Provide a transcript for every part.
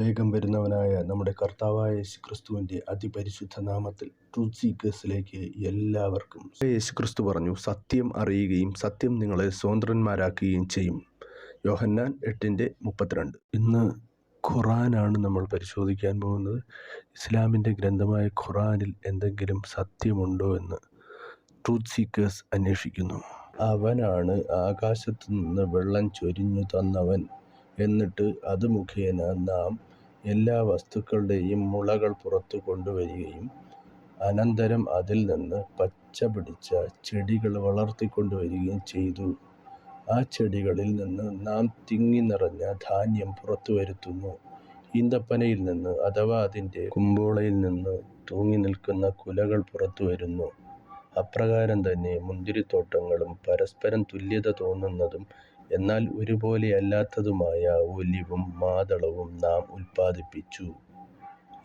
വേഗം വരുന്നവനായ നമ്മുടെ കർത്താവായ യേശുക്രിസ്തുവിൻ്റെ അതിപരിശുദ്ധ നാമത്തിൽ ട്രൂത്ത് സീക്കേഴ്സിലേക്ക് എല്ലാവർക്കും. യേശുക്രിസ്തു പറഞ്ഞു, സത്യം അറിയുകയും സത്യം നിങ്ങളെ സ്വതന്ത്രന്മാരാക്കുകയും ചെയ്യും. യോഹന്നാൻ 8:32. ഇന്ന് ഖുറാനാണ് നമ്മൾ പരിശോധിക്കാൻ പോകുന്നത്. ഇസ്ലാമിൻ്റെ ഗ്രന്ഥമായ ഖുറാനിൽ എന്തെങ്കിലും സത്യമുണ്ടോ എന്ന് ട്രൂത്ത് സീക്കേഴ്സ് അന്വേഷിക്കുന്നു. അവനാണ് ആകാശത്തു നിന്ന് വെള്ളം ചൊരിഞ്ഞു തന്നവൻ. എന്നിട്ട് അത് മുഖേന നാം എല്ലാ വസ്തുക്കളുടെയും മുളകൾ പുറത്തു കൊണ്ടുവരികയും അനന്തരം അതിൽ നിന്ന് പച്ച പിടിച്ച ചെടികൾ വളർത്തിക്കൊണ്ടുവരികയും ചെയ്തു. ആ ചെടികളിൽ നിന്ന് നാം തിങ്ങി നിറഞ്ഞ ധാന്യം പുറത്തു വരുത്തുന്നു. ഈന്തപ്പനയിൽ നിന്ന് അഥവാ അതിൻ്റെ കുമ്പോളയിൽ നിന്ന് തൂങ്ങി നിൽക്കുന്ന കുലകൾ പുറത്തു വരുന്നു. അപ്രകാരം തന്നെ മുന്തിരിത്തോട്ടങ്ങളും പരസ്പരം തുല്യത തോന്നുന്നതും എന്നാൽ ഒരുപോലെ അല്ലാത്തതുമായ ഒലിവും മാതളവും നാം ഉൽപ്പാദിപ്പിച്ചു.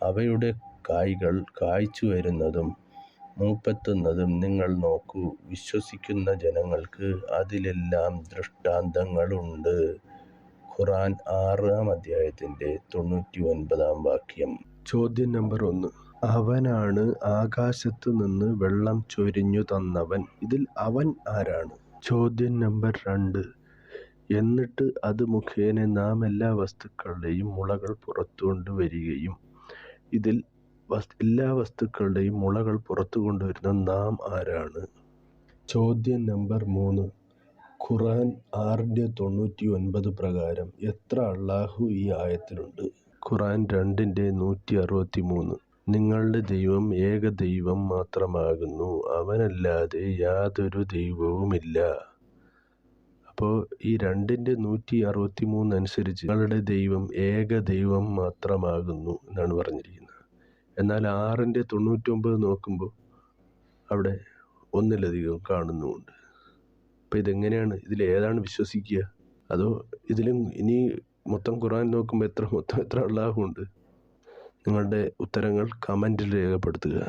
അവയുടെ കായ്കൾ കായ്ച്ചു വരുന്നതും മൂപ്പെത്തുന്നതും നിങ്ങൾ നോക്കൂ. വിശ്വസിക്കുന്ന ജനങ്ങൾക്ക് അതിലെല്ലാം ദൃഷ്ടാന്തങ്ങളുണ്ട്. ഖുറാൻ 6-ാം-അധ്യായത്തിൻ്റെ 99-ാം ചോദ്യം നമ്പർ 1. അവനാണ് ആകാശത്തു നിന്ന് വെള്ളം ചൊരിഞ്ഞു തന്നവൻ. ഇതിൽ അവൻ ആരാണ്? ചോദ്യം നമ്പർ 2. എന്നിട്ട് അത് മുഖേന നാം എല്ലാ വസ്തുക്കളുടെയും മുളകൾ പുറത്തു കൊണ്ടുവരികയും. ഇതിൽ എല്ലാ വസ്തുക്കളുടെയും മുളകൾ പുറത്തു കൊണ്ടുവരുന്ന നാം ആരാണ്? ചോദ്യം നമ്പർ 3. ഖുറാൻ 6-99 പ്രകാരം എത്ര അള്ളാഹു ഈ ആയത്തിലുണ്ട്? ഖുറാൻ 2-163. നിങ്ങളുടെ ദൈവം ഏക ദൈവം മാത്രമാകുന്നു, അവനല്ലാതെ യാതൊരു ദൈവവുമില്ല. അപ്പോൾ ഈ 2-163 അനുസരിച്ച് നിങ്ങളുടെ ദൈവം ഏക ദൈവം മാത്രമാകുന്നു എന്നാണ് പറഞ്ഞിരിക്കുന്നത്. എന്നാൽ 6-99 നോക്കുമ്പോൾ അവിടെ ഒന്നിലധികം കാണുന്നുമുണ്ട്. അപ്പോൾ ഇതെങ്ങനെയാണ്? ഇതിലേതാണ് വിശ്വസിക്കുക? അതോ ഇതിലും ഇനി മൊത്തം ഖുറാൻ നോക്കുമ്പോൾ എത്ര അള്ളാഹു ഉണ്ട്? നിങ്ങളുടെ ഉത്തരങ്ങൾ കമൻറ്റിൽ രേഖപ്പെടുത്തുക.